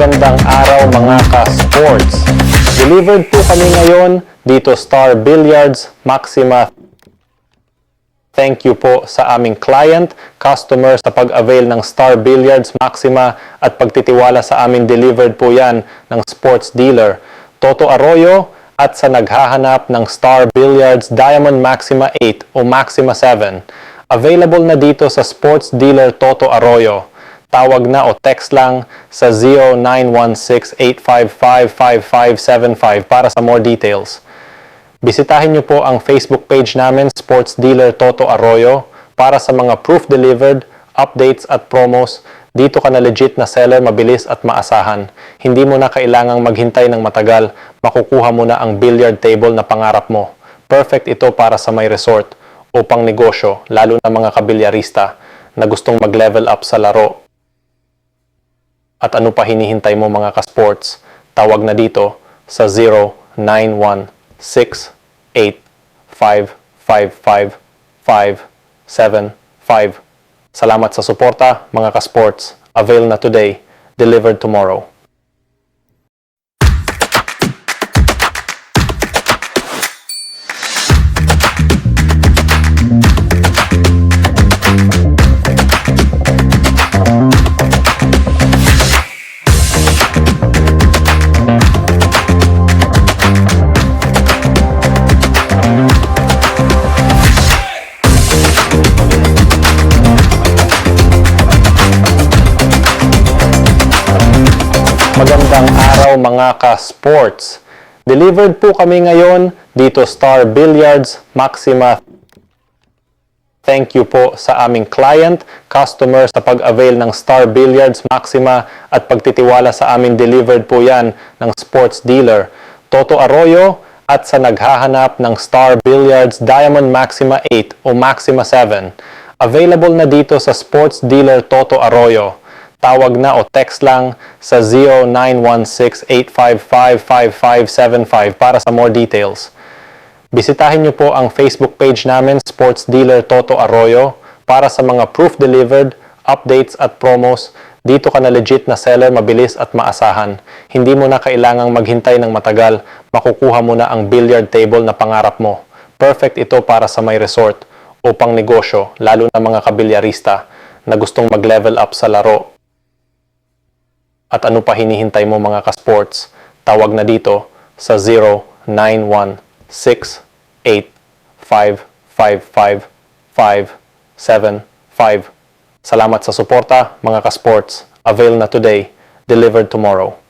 Magandang araw mga ka-sports. Delivered po kami ngayon dito Star Billiards Maxima. Thank you po sa aming client, customer sa pag-avail ng Star Billiards Maxima at pagtitiwala sa amin. Delivered po yan ng sports dealer Toto Arroyo at sa naghahanap ng Star Billiards Diamond Maxima 8 o Maxima 7. Available na dito sa sports dealer Toto Arroyo. Tawag na o text lang sa 0916-855-5575 para sa more details. Bisitahin niyo po ang Facebook page namin, Sports Dealer Toto Arroyo, para sa mga proof delivered, updates at promos. Dito ka na legit na seller, mabilis at maasahan. Hindi mo na kailangang maghintay ng matagal, makukuha mo na ang billiard table na pangarap mo. Perfect ito para sa may resort o pang negosyo, lalo na mga kabilyarista na gustong mag-level up sa laro. At ano pa hinihintay mo mga ka-sports? Tawag na dito sa 0916-855-5575. Salamat sa suporta mga ka-sports. Avail na today, delivered tomorrow. Magandang araw mga ka-sports. Delivered po kami ngayon dito Star Billiards Maxima. Thank you po sa aming client, customer sa pag-avail ng Star Billiards Maxima at pagtitiwala sa amin. Delivered po yan ng sports dealer Toto Arroyo at sa naghahanap ng Star Billiards Diamond Maxima 8 o Maxima 7. Available na dito sa sports dealer Toto Arroyo. Tawag na o text lang sa 0916-855-5575 para sa more details. Bisitahin niyo po ang Facebook page namin, Sports Dealer Toto Arroyo, para sa mga proof delivered, updates at promos. Dito ka na legit na seller, mabilis at maasahan. Hindi mo na kailangang maghintay ng matagal, makukuha mo na ang billiard table na pangarap mo. Perfect ito para sa may resort o pang negosyo, lalo na mga kabilyarista na gustong mag-level up sa laro. At ano pa hinihintay mo mga ka-sports? Tawag na dito sa 0916-855-5575. Salamat sa suporta mga ka-sports. Avail na today, delivered tomorrow.